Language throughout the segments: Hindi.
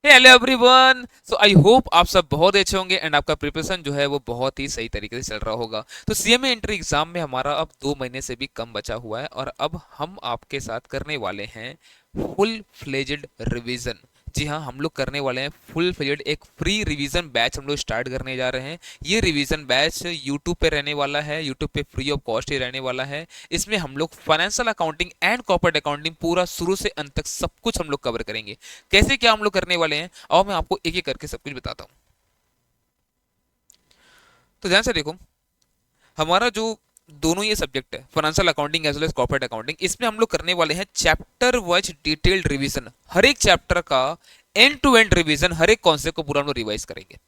Hello everyone. So I hope आप सब बहुत अच्छे होंगे एंड आपका प्रिपरेशन जो है वो बहुत ही सही तरीके से चल रहा होगा। तो सीएमए एंट्री एग्जाम में हमारा अब 2 महीने से भी कम बचा हुआ है और अब हम आपके साथ करने वाले हैं फुल फ्लेजेड रिवीजन। जी हाँ, हम लोग करने वाले हैं फुल फ्लेजेड एक फ्री रिवीजन बैच हम लोग स्टार्ट करने जा रहे हैं। ये रिवीजन बैच यूट्यूब पे रहने वाला है, यूट्यूब पे फ्री ऑफ कॉस्ट ही रहने वाला है। इसमें हम लोग financial accounting and corporate accounting पूरा शुरू से अंत तक सब कुछ हम लोग कवर करेंगे। कैसे क्या हम लोग करने वाले हैं और मैं आपको एक एक करके सब कुछ बताता हूँ। तो ध्यान से देखो, हमारा जो दोनों ये सब्जेक्ट है financial accounting as well as corporate accounting, इसमें हम लोग करने वाले हैं चैप्टर वाइज डिटेल्ड रिवीजन। हर एक चैप्टर का एंड टू एंड रिवीजन, हर एक कॉन्सेप्ट को पूरा हम लोग रिवाइज करेंगे।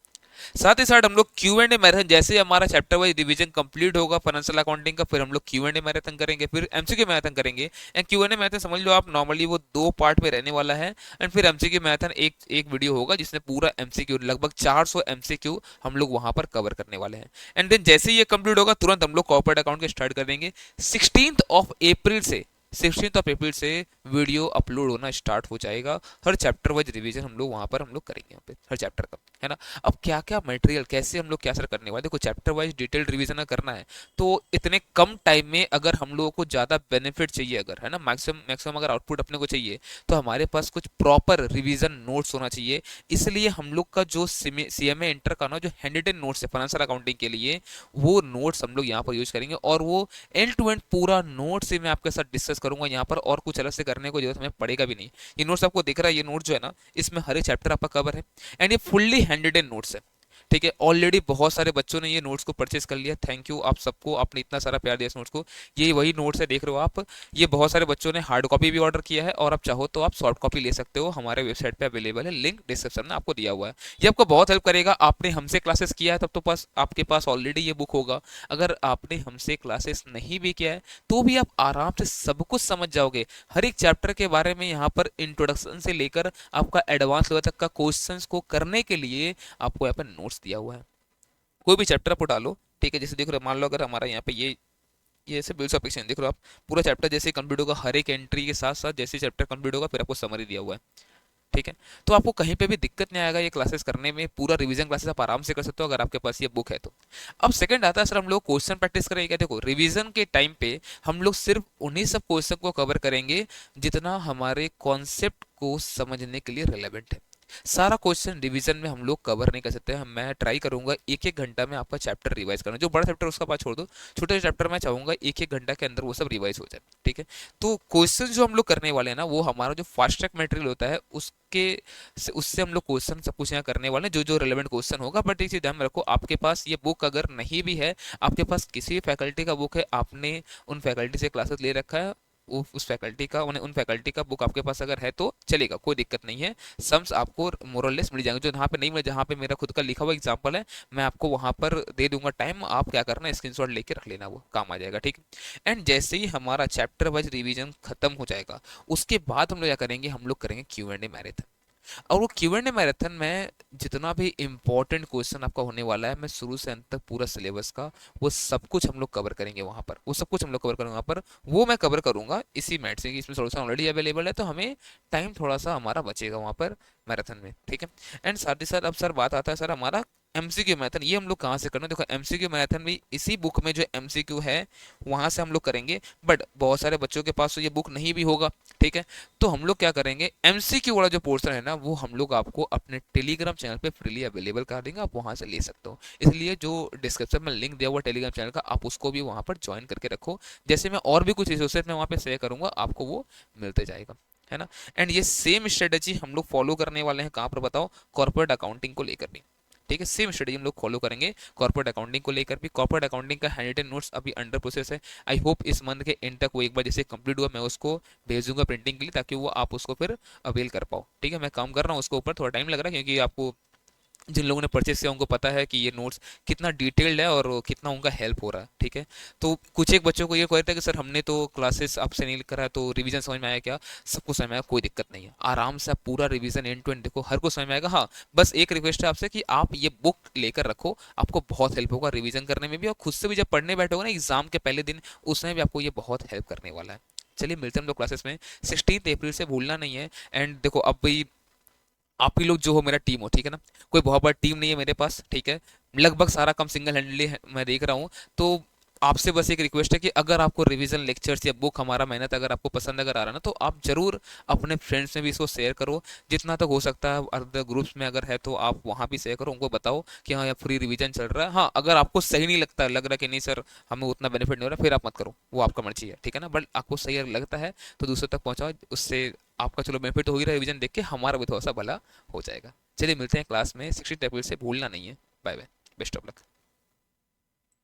साथ ही साथ हम लोग क्यू एंड ए मैराथन, जैसे हमारा चैप्टर वाइज रिवीजन कंप्लीट होगा फाइनेंशियल अकाउंटिंग का, फिर हम लोग क्यू एंड ए मैराथन करेंगे, फिर एमसीक्यू मैराथन करेंगे। And Q and A marathon समझ लो आप, नॉर्मली वो 2 पार्ट में रहने वाला है। एंड फिर एमसीक्यू मैराथन एक एक वीडियो होगा जिसमें पूरा एमसीक्यू, लगभग 400 एमसीक्यू हम लोग वहां पर कवर करने वाले हैं। एंड देन जैसे ही ये कंप्लीट होगा तुरंत हम लोग कॉर्पोरेट अकाउंट के स्टार्ट कर देंगे। 16 अप्रैल से 16 अप्रैल से वीडियो अपलोड होना स्टार्ट हो जाएगा। हर चैप्टर वाइज रिवीजन हम लोग वहां पर हम लोग करेंगे, यहाँ पे हर चैप्टर का, है ना। अब क्या क्या मटेरियल, कैसे हम लोग क्या सर करने वाले, देखो चैप्टर वाइज डिटेल्ड रिवीजन करना है तो इतने कम टाइम में अगर हम लोगों को ज़्यादा बेनिफिट चाहिए, अगर है ना मैक्सिमम मैक्सिमम अगर आउटपुट अपने को चाहिए, तो हमारे पास कुछ प्रॉपर रिवीजन नोट्स होना चाहिए। इसलिए हम लोग का जो सीएमए इंटर का ना जो हैंड रिटन नोट्स है फाइनेंशियल अकाउंटिंग के लिए, वो नोट्स हम लोग यहाँ पर यूज करेंगे। और वो एंड टू एंड पूरा नोट से मैं आपके साथ डिस्कस करूंगा यहाँ पर, और कुछ अलग से करने को जरूरत हमें पड़ेगा भी नहीं। ये नोट्स आपको दिख रहा है, ये नोट जो है ना, इसमें हर एक चैप्टर आपका कवर है। एंड ये फुल्ली हैंडेड इन नोट्स है, ठीक है। ऑलरेडी बहुत सारे बच्चों ने ये नोट्स को परचेज कर लिया, थैंक यू आप सबको, आपने इतना सारा प्यार दिया इस नोट्स को। ये वही नोट्स है, देख रहे हो आप। ये बहुत सारे बच्चों ने हार्ड कॉपी भी ऑर्डर किया है, और आप चाहो तो आप सॉफ्ट कॉपी ले सकते हो, हमारे वेबसाइट पे अवेलेबल है, लिंक डिस्क्रिप्शन में आपको दिया हुआ है। ये आपको बहुत हेल्प करेगा। आपने हमसे क्लासेस किया है तब तो पास आपके पास ऑलरेडी ये बुक होगा। अगर आपने हमसे क्लासेस नहीं भी किया है तो भी आप आराम से सब कुछ समझ जाओगे। हर एक चैप्टर के बारे में यहाँ पर इंट्रोडक्शन से लेकर आपका एडवांस लेवल तक का क्वेश्चंस को करने के लिए आपको यहाँ पर नोट्स दिया हुआ है। कोई भी चैप्टर आप उठा लो, ठीक है। जैसे देख रहे हो, मान लो अगर हमारा यहाँ पे ये ऐसे बिल्स ऑफ एक्सचेंज देख रहे हो आप, पूरा चैप्टर जैसे कंप्लीट होगा, हर एक एंट्री के साथ साथ जैसे चैप्टर कंप्लीट होगा फिर आपको समरी दिया हुआ है, ठीक है। तो आपको कहीं पे भी दिक्कत नहीं आएगा ये क्लासेस करने में, पूरा रिवीजन क्लासेस आप आराम से कर सकते हो अगर आपके पास ये बुक है तो। अब सेकंड आता है सर, हम लोग क्वेश्चन प्रैक्टिस करेंगे क्या। देखो रिवीजन के टाइम पे हम लोग सिर्फ उन्हीं सब क्वेश्चन को कवर करेंगे जितना हमारे कॉन्सेप्ट को समझने के लिए रिलेवेंट है। सारा क्वेश्चन रिवीजन में हम लोग कवर नहीं कर सकते हैं। मैं ट्राई करूंगा एक एक घंटा में आपका चैप्टर रिवाइज करना, जो बड़ा चैप्टर उसका बात छोड़ दो, छोटे चैप्टर में चाहूंगा एक एक घंटा के अंदर वो सब रिवाइज हो जाए, ठीक है। तो क्वेश्चन जो हम लोग करने वाले हैं ना, वो हमारा जो फास्ट ट्रैक मटेरियल होता है उसके उससे हम लोग क्वेश्चन सब कुछ यहाँ करने वाले हैं, जो जो रिलेवेंट क्वेश्चन होगा। बट एक चीज ध्यान में रखो, आपके पास ये बुक अगर नहीं भी है, आपके पास किसी भी फैकल्टी का बुक है, आपने उन फैकल्टी से क्लासेस ले रखा है, वो उस फैकल्टी का उन फैकल्टी का बुक आपके पास अगर है तो चलेगा, कोई दिक्कत नहीं है। सम्स आपको मोरलेस मिल जाएंगे, जो यहाँ पे नहीं मिले, जहाँ पे मेरा खुद का लिखा हुआ एग्जाम्पल है मैं आपको वहां पर दे दूंगा टाइम, आप क्या करना स्क्रीनशॉट लेके रख लेना, वो काम आ जाएगा, ठीक। एंड जैसे ही हमारा चैप्टर वाइज रिवीजन खत्म हो जाएगा, उसके बाद हम लोग क्या करेंगे, हम लोग करेंगे क्यू एंड ए मैराथन। और वो क्यू एंड ए मैराथन में जितना भी इंपॉर्टेंट क्वेश्चन आपका होने वाला है, मैं शुरू से अंत तक पूरा सिलेबस का वो सब कुछ हम लोग कवर करेंगे वहां पर, वो सब कुछ हम लोग कवर करेंगे वहां पर। वो मैं कवर करूंगा इसी मैट से कि इसमें सोल्यूशन ऑलरेडी अवेलेबल है, तो हमें टाइम थोड़ा सा हमारा बचेगा वहां पर मैराथन में, ठीक है। एंड साथ ही साथ अब सर बात आता है सर हमारा एमसीक्यू मैराथन, ये हम लोग कहाँ से करना है। देखो एमसीक्यू मैराथन भी इसी बुक में जो एमसीक्यू है वहां से हम लोग करेंगे। बट बहुत सारे बच्चों के पास तो ये बुक नहीं भी होगा, ठीक है। तो हम लोग क्या करेंगे, एमसीक्यू वाला जो पोर्शन है ना, वो हम लोग आपको अपने टेलीग्राम चैनल पे फ्रीली अवेलेबल कर देंगे, आप वहां से ले सकते हो। इसलिए जो डिस्क्रिप्शन में लिंक दिया हुआ टेलीग्राम चैनल का, आप उसको भी वहां पर ज्वाइन करके रखो। जैसे मैं और भी कुछ रिसोर्सेज मैं वहां पे शेयर करूंगा, आपको वो मिलते जाएगा, है ना। एंड ये सेम स्ट्रेटेजी हम लोग फॉलो करने वाले हैं कहाँ पर बताओ, कॉर्पोरेट अकाउंटिंग को लेकर भी, ठीक है। सेम स्ट्रेटेजी हम लोग फॉलो करेंगे कॉर्पोरेट अकाउंटिंग को लेकर भी। कॉर्पोरेट अकाउंटिंग का हैंड रिटन नोट्स अभी अंडर प्रोसेस है। आई होप इस मंथ के एंड तक वो एक बार जैसे कंप्लीट हुआ मैं उसको भेज दूंगा प्रिंटिंग के लिए, ताकि वो आप उसको फिर अवेल कर पाओ, ठीक है। मैं काम कर रहा हूँ उसके ऊपर, थोड़ा टाइम लग रहा है क्योंकि आपको जिन लोगों ने परचेस किया उनको पता है कि ये नोट्स कितना डिटेल्ड है और कितना उनका हेल्प हो रहा है, ठीक है। तो कुछ एक बच्चों को ये कहता है कि सर हमने तो क्लासेस आपसे नहीं करा तो रिवीजन समझ में आया क्या, सबको समझ में आया, कोई दिक्कत नहीं है, आराम से आप पूरा रिवीजन एंड टू एंड देखो, हर को समझ में आएगा। हाँ, बस एक रिक्वेस्ट है आपसे कि आप ये बुक लेकर रखो, आपको बहुत हेल्प होगा रिवीजन करने में भी, और खुद से भी जब पढ़ने बैठोगे ना एग्जाम के पहले दिन, उसमें भी आपको ये बहुत हेल्प करने वाला है। चलिए मिलते हैं हम लोग क्लासेस में 16 अप्रैल से, भूलना नहीं है। एंड देखो अब भी आप ही लोग जो हो मेरा टीम हो, ठीक है ना। कोई बहुत बड़ा टीम नहीं है मेरे पास, ठीक है। लगभग सारा काम सिंगल हैंडली मैं देख रहा हूँ। तो आपसे बस एक रिक्वेस्ट है कि अगर आपको रिवीजन लेक्चर्स या बुक हमारा मेहनत अगर आपको पसंद अगर आ रहा है ना, तो आप जरूर अपने फ्रेंड्स में भी इसको शेयर करो। जितना तक हो सकता है अदर ग्रुप्स में अगर है तो आप वहाँ भी शेयर करो, उनको बताओ कि हाँ, यहाँ फ्री रिवीजन चल रहा है। हाँ, अगर आपको सही नहीं लगता, लग रहा है कि नहीं सर हमें उतना बेनिफिट नहीं हो रहा, फिर आप मत करो, वो आपका मर्जी है, ठीक है ना। बट आपको सही अगर लगता है तो दूसरों तक पहुँचाओ, उससे आपका चलो बेनिफिट तो हो ही रहा है रिवीजन देख के, हमारा भी थोड़ा सा भला हो जाएगा। चलिए मिलते हैं क्लास में, 60 टेबल से भूलना नहीं है। Bye bye, best of luck.